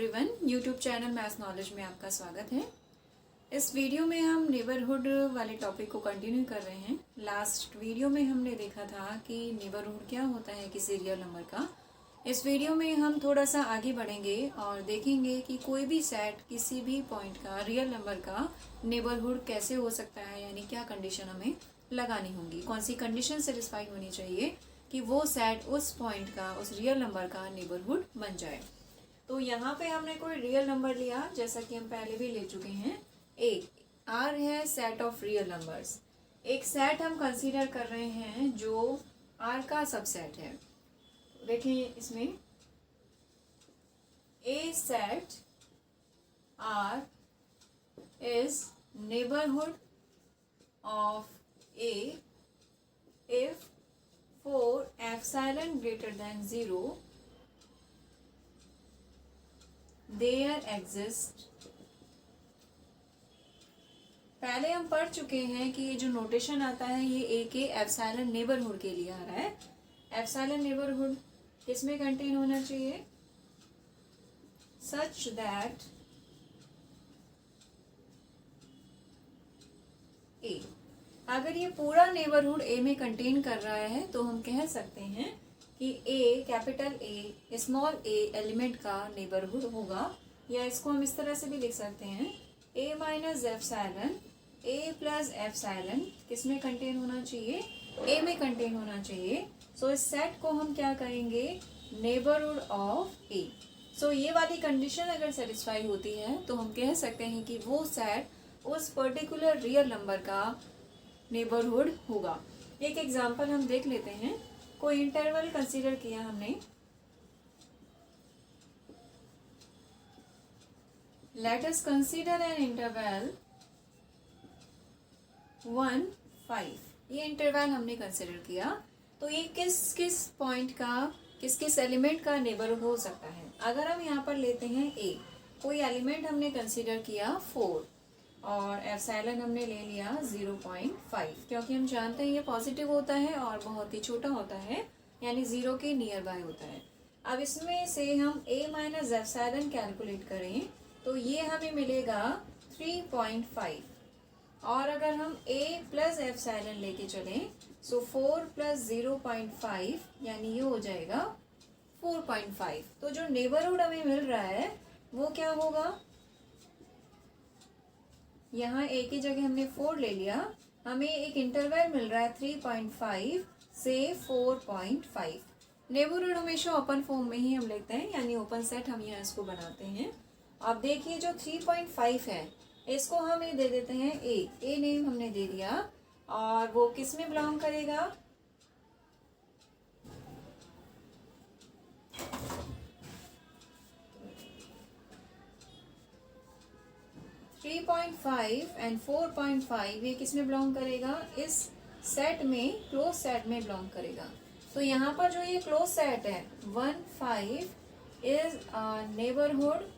Everyone, YouTube channel maths knowledge में आपका स्वागत है। इस वीडियो में हम नेबरहुड वाले टॉपिक को कंटिन्यू कर रहे हैं। लास्ट वीडियो में हमने देखा था कि नेबरहुड क्या होता है किसी रियल नंबर का। इस वीडियो में हम थोड़ा सा आगे बढ़ेंगे और देखेंगे कि कोई भी सेट किसी भी पॉइंट का रियल नंबर का नेबरहुड कैसे हो सकता है, यानी क्या कंडीशन हमें लगानी होंगी, कौन सी कंडीशन सेटिस्फाई होनी चाहिए कि वो सेट उस पॉइंट का, उस रियल नंबर का नेबरहुड बन जाए। तो यहाँ पे हमने कोई रियल नंबर लिया, जैसा कि हम पहले भी ले चुके हैं। एक आर है सेट ऑफ रियल नंबर्स। एक सेट हम कंसीडर कर रहे हैं जो आर का सबसेट है। देखिए इसमें a set R is neighbourhood of a if for epsilon greater than 0 there exist. पहले हम पढ़ चुके हैं कि ये जो नोटेशन आता है ये ए के एप्सिलॉन नेबरहुड के लिए आ रहा है। एप्सिलॉन नेबरहुड किसमें कंटेन होना चाहिए? सच दैट ए। अगर ये पूरा नेबरहुड ए में कंटेन कर रहा है तो हम कह सकते हैं कि A, capital A, small A element का नेबरहुड होगा। या इसको हम इस तरह से भी लिख सकते हैं, ए माइनस एप्सिलॉन ए प्लस एप्सिलॉन किसमें कंटेन होना चाहिए? ए में कंटेन होना चाहिए। सो इस सेट को हम क्या करेंगे? नेबरहुड ऑफ ए। सो ये वाली कंडीशन अगर सेटिस्फाई होती है तो हम कह सकते हैं कि वो सेट उस पर्टिकुलर रियल नंबर का नेबरहुड होगा। एक एग्जांपल हम देख लेते हैं। कोई इंटरवल कंसीडर किया हमने, let us consider an interval 1, 5। ये इंटरवल हमने कंसीडर किया तो ये किस किस पॉइंट का, किस किस एलिमेंट का नेबरहुड हो सकता है। अगर हम यहाँ पर लेते हैं ए, कोई एलिमेंट हमने कंसीडर किया 4 और एप्सिलॉन हमने ले लिया 0.5, क्योंकि हम जानते हैं ये पॉजिटिव होता है और बहुत ही छोटा होता है, यानी 0 के नियर बाय होता है। अब इसमें से हम a माइनस एप्सिलॉन कैलकुलेट करें तो ये हमें मिलेगा 3.5। और अगर हम a प्लस एप्सिलॉन लेके चलें सो 4 प्लस 0.5 यानी ये हो जाएगा 4.5। तो जो नेबरहुड हमें मिल रहा है वो क्या होगा? यहाँ a की जगह हमने 4 ले लिया, हमें एक इंटरवल मिल रहा है 3.5 से 4.5। नेबरहुड हमेशा ओपन फॉर्म में ही हम लेते हैं, यानी ओपन सेट हम यहाँ इसको बनाते हैं। अब देखिए जो 3.5 है इसको हम ये दे देते हैं ए नेम हमने दे दिया, और वो किस में बिलोंग करेगा? 3.5 एंड 4.5 ये किस में बिलोंग करेगा? इस सेट में, क्लोज सेट में बिलोंग करेगा। तो यहाँ पर जो ये क्लोज सेट है 1, 5 इज नेबरहुड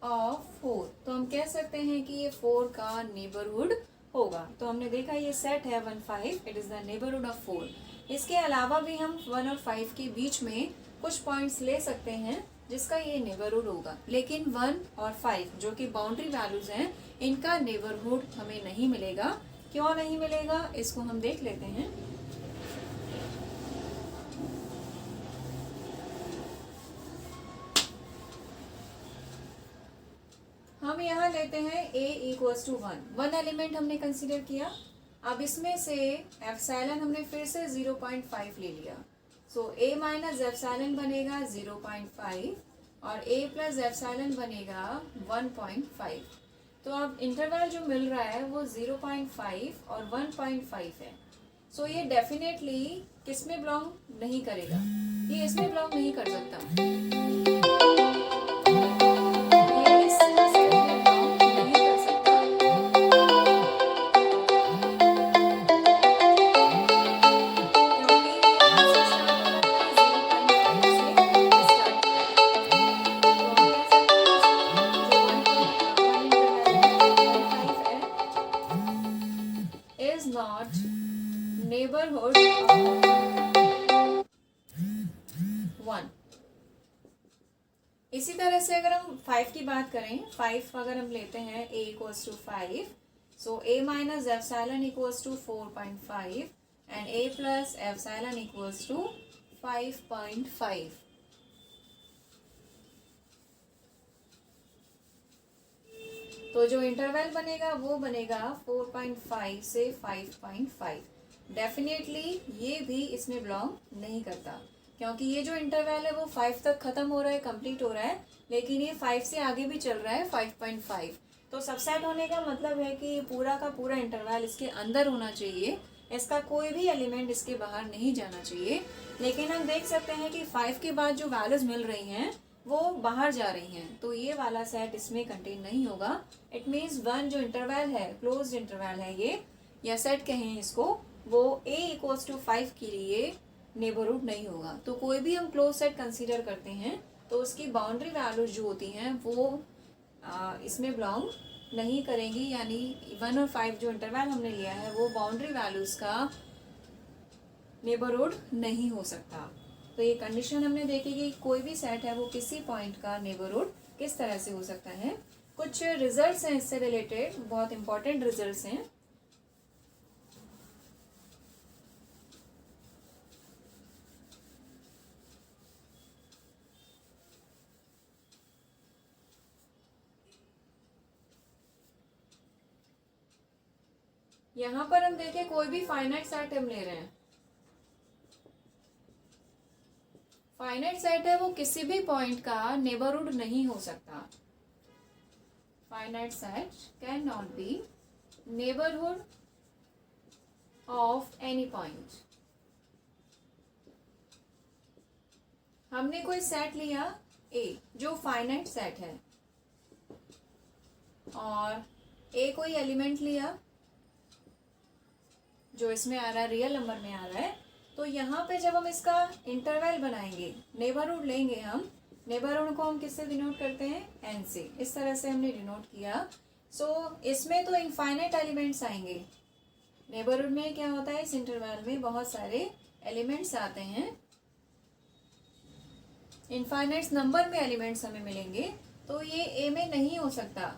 ऑफ 4। तो हम कह सकते हैं कि ये 4 का नेबरहुड होगा। तो हमने देखा ये सेट है 1, 5, it is the neighbourhood of 4। इसके अलावा भी हम 1 और 5 के बीच में कुछ पॉइंट्स ले सकते हैं जिसका ये नेबरहुड होगा, लेकिन 1 और 5 जो कि बाउंड्री वैल्यूज हैं इनका नेबरहुड हमें नहीं मिलेगा। क्यों नहीं मिलेगा इसको हम देख लेते हैं। हम यहाँ लेते हैं a इक्वल्स टू 1 एलिमेंट हमने कंसीडर किया। अब इसमें से एप्सिलॉन हमने फिर से 0.5 ले लिया। सो a माइनस एप्सिलॉन बनेगा 0.5 और a प्लस एप्सिलॉन बनेगा 1.5। तो अब इंटरवल जो मिल रहा है वो 0.5 और 1.5 है। सो ये डेफिनेटली किस में बिलोंग नहीं करेगा? ये इसमें बिलोंग नहीं कर सकता। Not neighborhood of 1। इसी तरह से अगर हम 5 की बात करें, 5 अगर हम लेते हैं a equals to 5, so a minus epsilon equals to 4.5 and a plus epsilon equals to 5.5। तो जो इंटरवल बनेगा वो बनेगा 4.5 से 5.5। डेफिनेटली ये भी इसमें बिलोंग नहीं करता, क्योंकि ये जो इंटरवल है वो 5 तक खत्म हो रहा है, कंप्लीट हो रहा है, लेकिन ये 5 से आगे भी चल रहा है 5.5। तो सबसेट होने का मतलब है कि पूरा का पूरा इंटरवल इसके अंदर होना चाहिए, इसका कोई भी एलिमेंट इसके बाहर नहीं जाना चाहिए। लेकिन हम देख सकते हैं कि 5 के बाद जो वैल्यूज मिल रही हैं वो बाहर जा रही हैं, तो ये वाला सेट इसमें कंटेन नहीं होगा। इट मीन्स वन जो इंटरवल है, क्लोज्ड इंटरवल है ये, या सेट कहें इसको, वो a इक्वल्स टू 5 के लिए नेबरहुड नहीं होगा। तो कोई भी हम क्लोज सेट कंसीडर करते हैं तो उसकी बाउंड्री वैल्यूज जो होती हैं वो इसमें बिलोंग नहीं करेंगी, यानी 1 और 5 जो इंटरवल हमने लिया है वो बाउंड्री वैल्यूज का नेबरहुड नहीं हो सकता। तो ये कंडीशन हमने देखी कि कोई भी सेट है वो किसी पॉइंट का नेबरहुड किस तरह से हो सकता है। कुछ रिजल्ट्स हैं इससे रिलेटेड, बहुत इंपॉर्टेंट रिजल्ट्स हैं। यहां पर हम देखें कोई भी फाइनाइट सेट हम ले रहे हैं, फाइनाइट सेट है वो किसी भी पॉइंट का नेबरहुड नहीं हो सकता। Finite set can not be neighbourhood of any point. हमने कोई सेट लिया A जो फाइनाइट सेट है, और A कोई एलिमेंट लिया जो इसमें आ रहा है, रियल नंबर में आ रहा है, तो यहाँ पे जब हम इसका इंटरवल बनाएंगे, नेबरहुड लेंगे हम, नेबरहुड को हम किससे डिनोट करते हैं, n से। इस तरह से हमने डिनोट किया। सो इसमें तो इनफाइनाइट एलिमेंट्स आएंगे। नेबरहुड में क्या होता है, इस इंटरवल में बहुत सारे एलिमेंट्स आते हैं, इनफाइनाइट नंबर में एलिमेंट्स हमें मिलेंगे। तो ये A में नहीं हो सकता,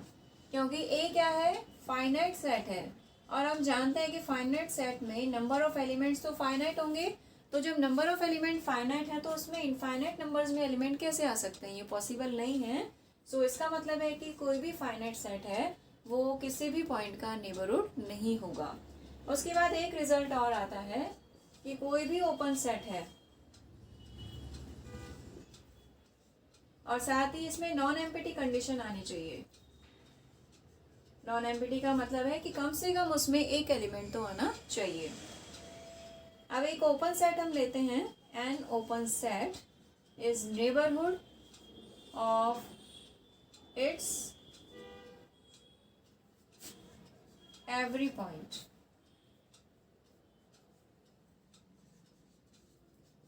क्योंकि A क्या है, फाइनाइट सेट है, और हम जानते हैं कि फाइनाइट सेट में नंबर ऑफ एलिमेंट्स तो फाइनाइट होंगे। तो जब नंबर ऑफ एलिमेंट फाइनाइट है तो उसमें इनफाइनाइट नंबर्स में एलिमेंट कैसे आ सकते हैं, ये पॉसिबल नहीं है। सो इसका मतलब है कि कोई भी फाइनाइट सेट है वो किसी भी पॉइंट का नेबरहुड नहीं होगा। उसके बाद एक रिजल्ट और आता है कि कोई भी ओपन सेट है, और साथ ही इसमें नॉन एम्प्टी कंडीशन आनी चाहिए। नॉन एम्प्टी का मतलब है कि कम से कम उसमें एक एलिमेंट तो आना चाहिए। अब एक ओपन सेट हम लेते हैं, an open set is neighbourhood of its every point.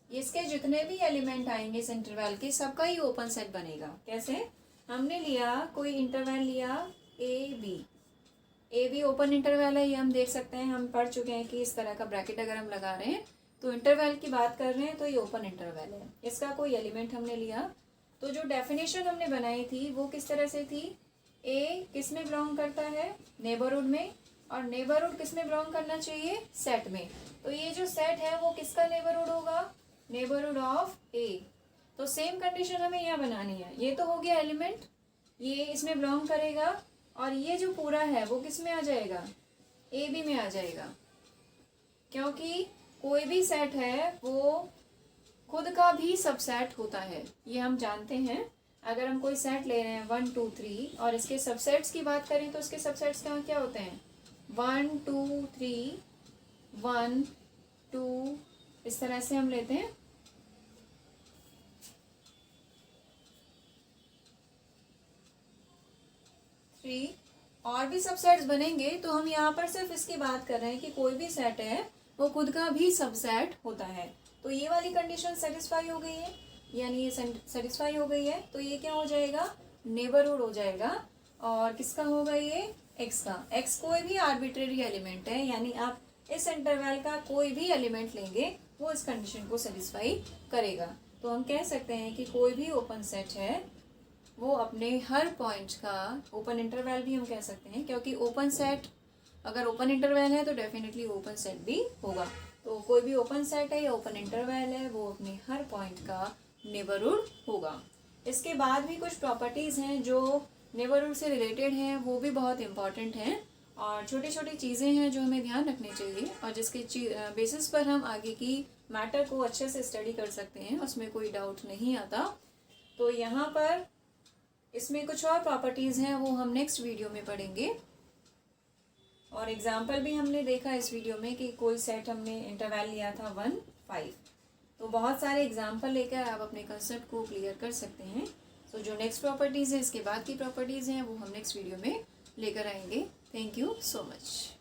इसके जितने भी एलिमेंट आएंगे इस इंटरवल के, सबका ही ओपन सेट बनेगा। कैसे, हमने लिया कोई इंटरवल लिया ए बी ओपन इंटरवल है, ये हम देख सकते हैं, हम पढ़ चुके हैं कि इस तरह का ब्रैकेट अगर हम लगा रहे हैं तो इंटरवल की बात कर रहे हैं, तो ये ओपन इंटरवल है। इसका कोई एलिमेंट हमने लिया, तो जो डेफिनेशन हमने बनाई थी वो किस तरह से थी, ए किस में बिलोंग करता है, नेबरहुड में, और नेबरहुड किस में बिलोंग करना चाहिए, सेट में। तो ये जो सेट है वो किसका नेबरहुड होगा, नेबरहुड ऑफ ए। तो सेम कंडीशन हमें यहाँ बनानी है। ये तो हो गया एलिमेंट, ये इसमें बिलोंग करेगा, और ये जो पूरा है वो किस में आ जाएगा, ए बी में आ जाएगा, क्योंकि कोई भी सेट है वो खुद का भी सबसेट होता है, ये हम जानते हैं। अगर हम कोई सेट ले रहे हैं 1 2 3 और इसके सबसेट्स की बात करें तो इसके सबसेट्स क्या क्या होते हैं, 1 2 3 1 2, इस तरह से हम लेते हैं। और भी सबसेट्स बनेंगे, तो हम यहाँ पर सिर्फ इसकी बात कर रहे हैं कि कोई भी सेट है वो खुद का भी सबसेट होता है। तो ये वाली कंडीशन सेटिस्फाई हो गई है, यानी ये सेटिस्फाई हो गई है, तो ये क्या हो जाएगा, नेबरहुड हो जाएगा। और किसका होगा ये, एक्स का। एक्स कोई भी आर्बिट्रेरी एलिमेंट है, यानी आप इस इंटरवल का कोई भी एलिमेंट लेंगे वो इस कंडीशन को सेटिस्फाई करेगा। तो हम कह सकते हैं कि कोई भी ओपन सेट है वो अपने हर पॉइंट का ओपन इंटरवल भी हम कह सकते हैं, क्योंकि ओपन सेट अगर ओपन इंटरवल है तो डेफिनेटली ओपन सेट भी होगा। तो कोई भी ओपन सेट है या ओपन इंटरवल है वो अपने हर पॉइंट का नेबरहुड होगा। इसके बाद भी कुछ प्रॉपर्टीज़ हैं जो नेबरहुड से रिलेटेड हैं, वो भी बहुत इंपॉर्टेंट हैं और छोटी छोटी चीज़ें हैं जो हमें ध्यान रखनी चाहिए और जिसके बेसिस पर हम आगे की मैटर को अच्छे से स्टडी कर सकते हैं, उसमें कोई डाउट नहीं आता। तो यहाँ पर इसमें कुछ और प्रॉपर्टीज़ हैं वो हम नेक्स्ट वीडियो में पढ़ेंगे और एग्जाम्पल भी हमने देखा इस वीडियो में कि कोई सेट हमने इंटरवल लिया था 1, 5। तो बहुत सारे एग्जाम्पल लेकर आप अपने कंसेप्ट को क्लियर कर सकते हैं। तो जो नेक्स्ट प्रॉपर्टीज़ है इसके बाद की प्रॉपर्टीज़ हैं वो हम नेक्स्ट वीडियो में लेकर आएंगे। Thank you so much.